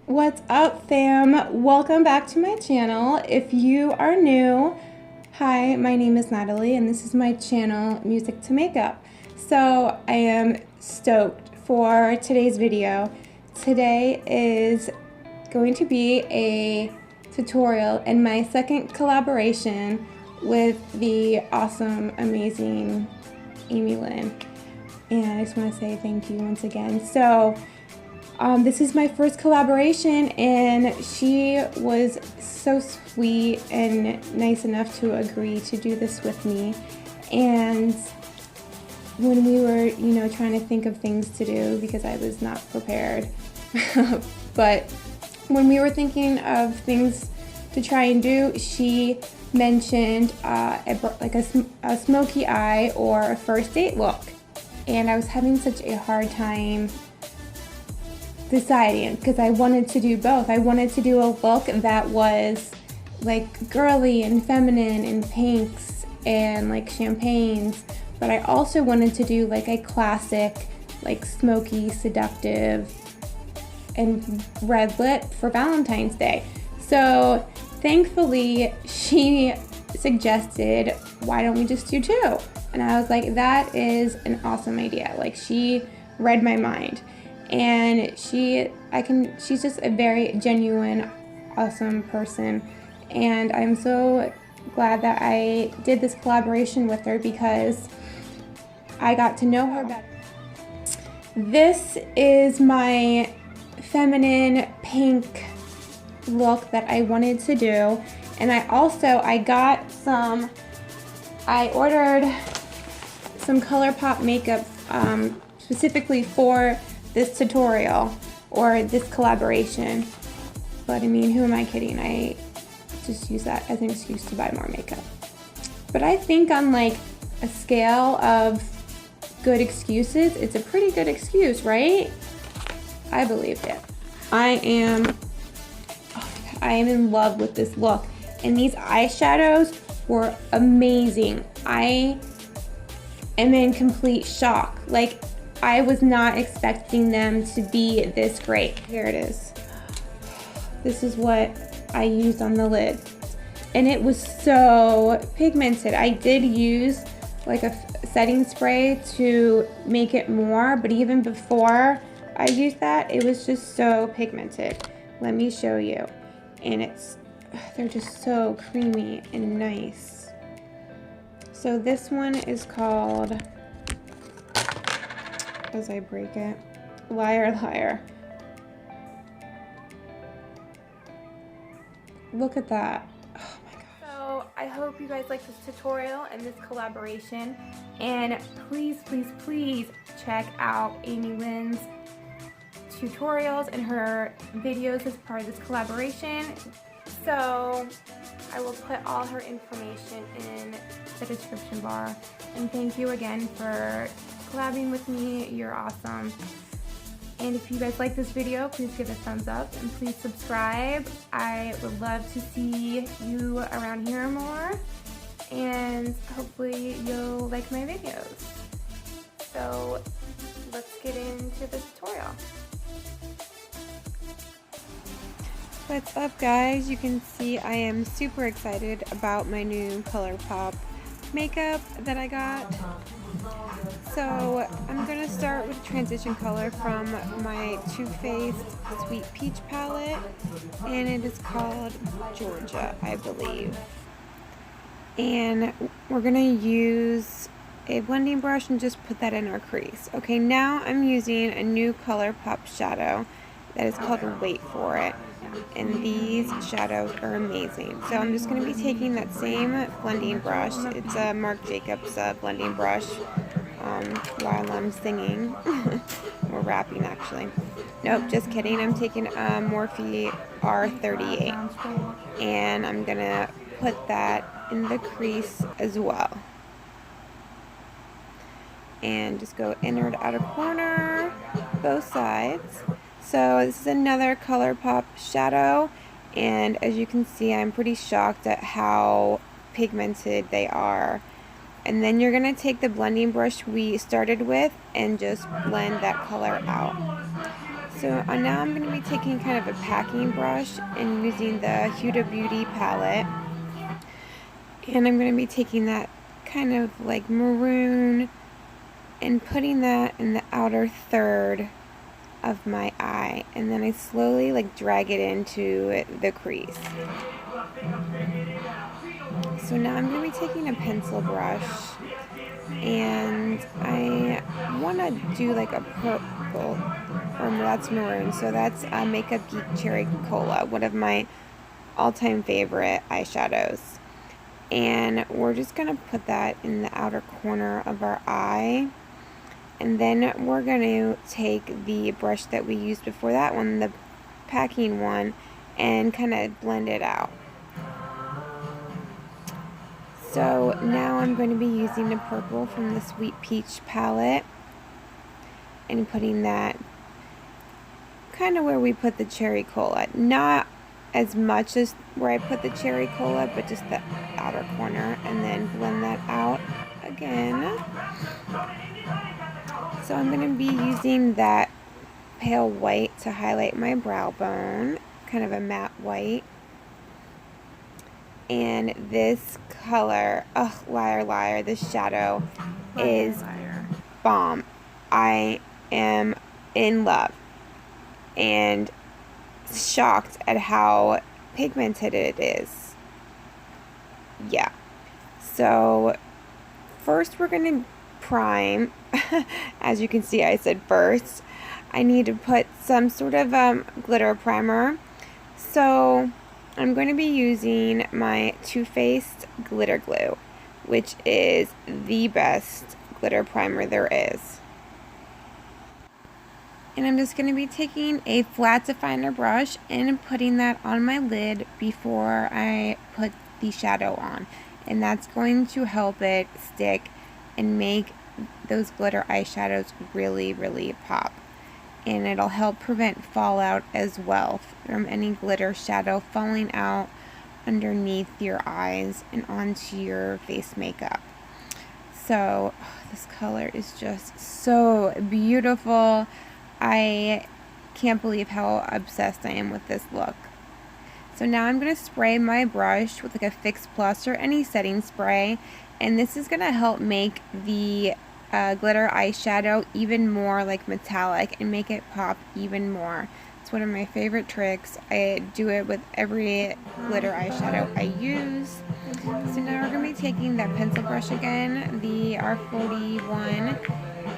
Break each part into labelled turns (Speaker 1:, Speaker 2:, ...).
Speaker 1: What's up, fam? Welcome back to my channel. If you are new, hi, my name is Natalie and this is my channel, Music to Makeup. So I am stoked for today's video. Today is going to be a tutorial and my second collaboration with the awesome, amazing EYELINE. And I just want to say thank you once again. So this is my first collaboration and she was so sweet and nice enough to agree to do this with me. And when we were, trying to think of things to do because I was not prepared, but when we were thinking of things to try and do, she mentioned a smoky eye or a first date look. And I was having such a hard time deciding because I wanted to do both. I wanted to do a look that was like girly and feminine and pinks and like champagnes, but I also wanted to do like a classic, like smoky, seductive, and red lip for Valentine's Day. So thankfully she suggested, why don't we just do two? And I was like, that is an awesome idea. Like, she read my mind. And she's just a very genuine, awesome person. And I'm so glad that I did this collaboration with her because I got to know her better. This is my feminine pink look that I wanted to do. And I ordered some ColourPop makeup specifically for this tutorial or this collaboration. But I mean, who am I kidding? I just use that as an excuse to buy more makeup. But I think on like a scale of good excuses, it's a pretty good excuse, right? I believe it. I am in love with this look. And these eyeshadows were amazing. I am in complete shock. Like, I was not expecting them to be this great. Here it is. This is what I used on the lid. And it was so pigmented. I did use like a setting spray to make it more, but even before I used that, it was just so pigmented. Let me show you. And they're just so creamy and nice. So this one is called, as I break it, Liar Liar. Look at that. Oh my gosh. So I hope you guys like this tutorial and this collaboration. And please, please, please check out EYELINE's tutorials and her videos as part of this collaboration. So I will put all her information in the description bar. And thank you again for collabing with me. You're awesome. And if you guys like this video, please give it a thumbs up and please subscribe. I would love to see you around here more. And hopefully you'll like my videos. So let's get into the tutorial. What's up, guys? You can see I am super excited about my new ColourPop makeup that I got. So I'm going to start with transition color from my Too Faced Sweet Peach palette, and it is called Georgia, I believe. And we're going to use a blending brush and just put that in our crease. Okay, now I'm using a new ColourPop shadow that is called Wait For It. And these shadows are amazing. So I'm just going to be taking that same blending brush. It's a Marc Jacobs blending brush while I'm singing. Or rapping, actually. Nope, just kidding. I'm taking Morphe R38. And I'm going to put that in the crease as well. And just go inward, outer corner, both sides. So this is another ColourPop shadow, and as you can see, I'm pretty shocked at how pigmented they are. And then you're going to take the blending brush we started with and just blend that color out. So now I'm going to be taking kind of a packing brush and using the Huda Beauty palette. And I'm going to be taking that kind of like maroon and putting that in the outer third of my eye. And then I slowly like drag it into the crease. So now I'm going to be taking a pencil brush and I want to do like a purple, or that's maroon, so that's Makeup Geek Cherry Cola, one of my all-time favorite eyeshadows. And we're just going to put that in the outer corner of our eye. And then we're going to take the brush that we used before that one, the packing one, and kind of blend it out. So now I'm going to be using the purple from the Sweet Peach palette and putting that kind of where we put the cherry cola. Not as much as where I put the cherry cola, but just the outer corner, and then blend that out again. So I'm going to be using that pale white to highlight my brow bone, kind of a matte white. And this color, oh, liar, liar, this shadow is bomb. I am in love and shocked at how pigmented it is. Yeah. So first we're going to prime. As you can see, I said first. I need to put some sort of glitter primer. So I'm going to be using my Too Faced Glitter Glue, which is the best glitter primer there is. And I'm just going to be taking a flat definer brush and putting that on my lid before I put the shadow on. And that's going to help it stick and make those glitter eyeshadows really, really pop. And it'll help prevent fallout as well from any glitter shadow falling out underneath your eyes and onto your face makeup. So this color is just so beautiful. I can't believe how obsessed I am with this look. So now I'm going to spray my brush with like a Fix Plus or any setting spray, and this is going to help make the glitter eyeshadow even more like metallic and make it pop even more. It's one of my favorite tricks. I do it with every glitter eyeshadow I use. So now we're going to be taking that pencil brush again, the R41,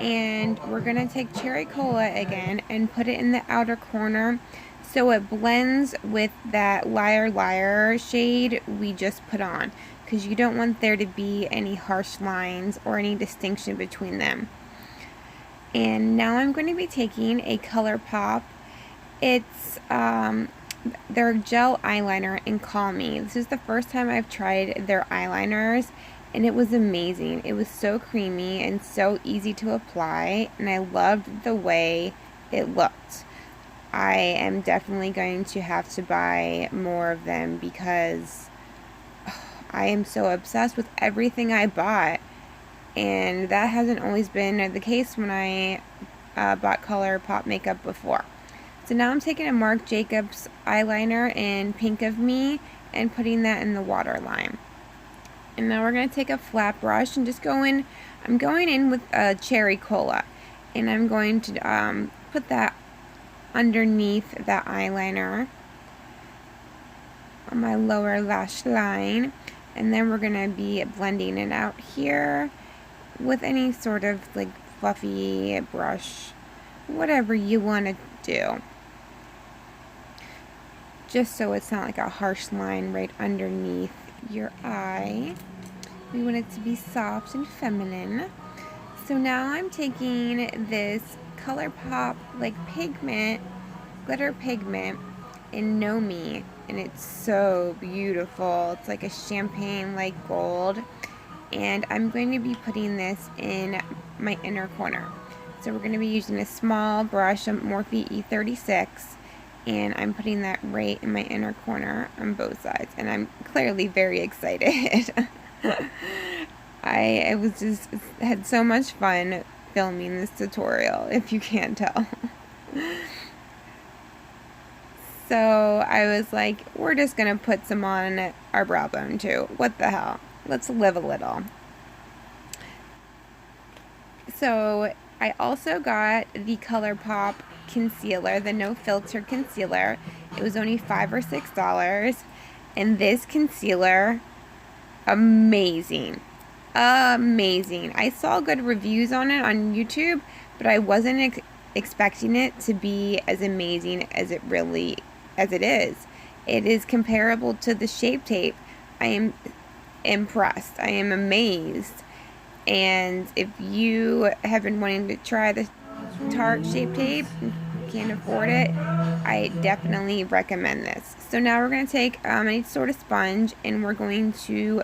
Speaker 1: and we're going to take Cherry Cola again and put it in the outer corner so it blends with that Liar Liar shade we just put on, because you don't want there to be any harsh lines or any distinction between them. And now I'm going to be taking a ColourPop. It's their gel eyeliner in Call Me. This is the first time I've tried their eyeliners, and it was amazing. It was so creamy and so easy to apply, and I loved the way it looked. I am definitely going to have to buy more of them because I am so obsessed with everything I bought, and that hasn't always been the case when I bought ColourPop makeup before. So now I'm taking a Marc Jacobs eyeliner in Pink of Me and putting that in the waterline. And now we're going to take a flat brush and just go in. I'm going in with Cherry Cola, and I'm going to put that underneath that eyeliner on my lower lash line, and then we're going to be blending it out here with any sort of like fluffy brush, whatever you want to do, just so it's not like a harsh line right underneath your eye. We want it to be soft and feminine. So now I'm taking this ColourPop like pigment, glitter pigment in GNOMIE, and it's so beautiful. It's like a champagne like gold, and I'm going to be putting this in my inner corner. So we're going to be using a small brush, a Morphe E36, and I'm putting that right in my inner corner on both sides, and I'm clearly very excited. I was just had so much fun filming this tutorial, if you can't tell. So I was like, we're just gonna put some on our brow bone too. What the hell? Let's live a little. So I also got the ColourPop concealer, the no filter concealer. It was only $5 or $6. And this concealer, amazing. Amazing. I saw good reviews on it on YouTube, but I wasn't expecting it to be as amazing as it is. It is comparable to the Shape Tape. I am impressed. I am amazed. And if you have been wanting to try the Tarte Shape Tape and can't afford it, I definitely recommend this. So now we're going to take any sort of sponge and we're going to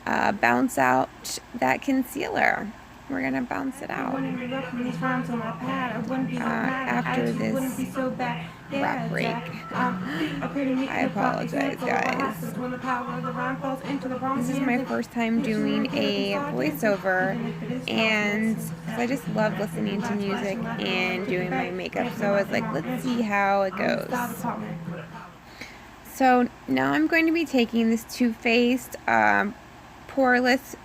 Speaker 1: bounce out that concealer. We're going to bounce it out after this rap break. I apologize, guys. This is my first time doing a voiceover, and I just love listening to music and doing my makeup. So I was like, let's see how it goes. So now I'm going to be taking this Too Faced Poreless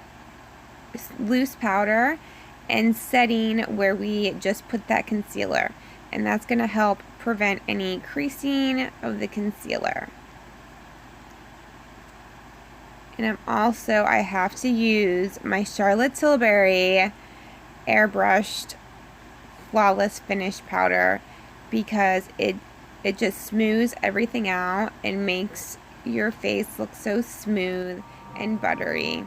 Speaker 1: loose powder and setting where we just put that concealer, and that's going to help prevent any creasing of the concealer. And I have to use my Charlotte Tilbury airbrushed flawless finish powder because it just smooths everything out and makes your face look so smooth and buttery.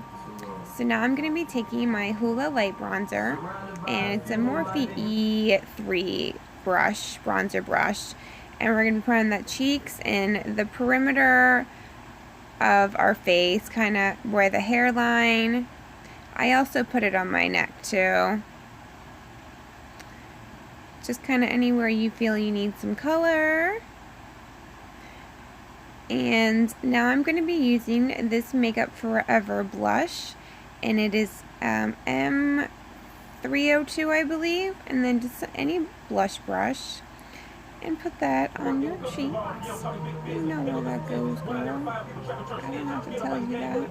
Speaker 1: So now I'm going to be taking my HUDA light bronzer, and it's a Morphe E3 bronzer brush, and we're going to be putting on that cheeks and the perimeter of our face, kind of where the hairline. I also put it on my neck too. Just kind of anywhere you feel you need some color. And now I'm going to be using this Makeup Forever blush, and it is M302, I believe, and then just any blush brush, and put that on your cheeks. You know where that goes, girl. I don't have to tell you that.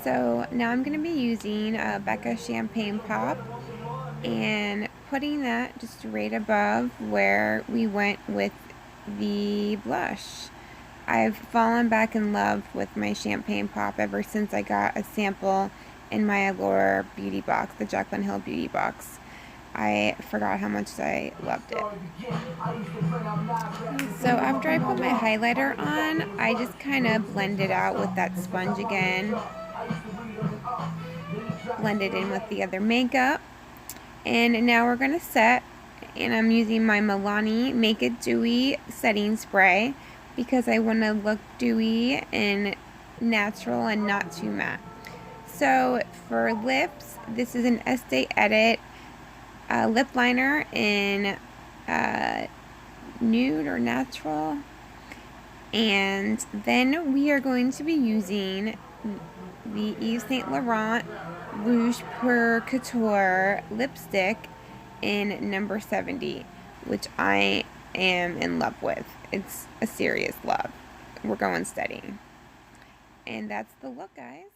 Speaker 1: So now I'm going to be using BECCA Champagne Pop and putting that just right above where we went with the blush. I've fallen back in love with my Champagne Pop ever since I got a sample in my Allure beauty box, the Jaclyn Hill beauty box. I forgot how much I loved it. So after I put my highlighter on, I just kind of blend it out with that sponge again. Blend it in with the other makeup. And now we're going to set, and I'm using my MILANI Make It Dewy setting spray because I want to look dewy and natural and not too matte. So for lips, this is an Estee Edit lip liner in nude or natural. And then we are going to be using the Yves Saint Laurent Rouge pour Couture lipstick in number 70, which I am in love with. It's a serious love. We're going steady. And that's the look, guys.